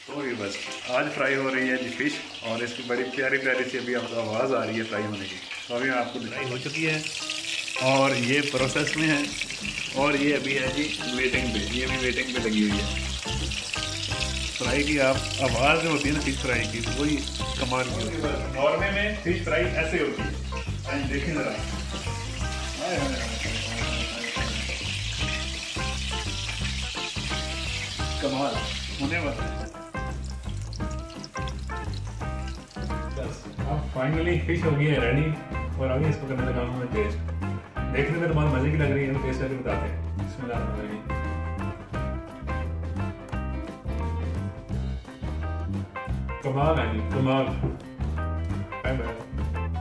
तो ये बस आज फ्राई हो रही है जी फिश, और इसकी बड़ी प्यारी प्यारी सी अभी आपको आवाज़ आ रही है फ्राई होने की। तो अभी आपको फ्राई हो चुकी है और ये प्रोसेस में है, और ये अभी है जी वेटिंग पे, ये भी वेटिंग पे लगी हुई है। फ्राई की आप आवाज़ जो होती है ना फिश फ्राई की, वही कमाल की होती है। नॉर्वे में फिश फ्राई ऐसे होती है, देखिए ज़रा। कमाल होने वाला है। बस अब फाइनली फिश हो गई है रेडी, और अभी इसको करने लगा हूँ मैं टेस्ट। देखने में तो बहुत मजे की लग रही है, टेस्ट करके बताते हैं। बिस्मिल्लाह। कमाल है जी, कमाल।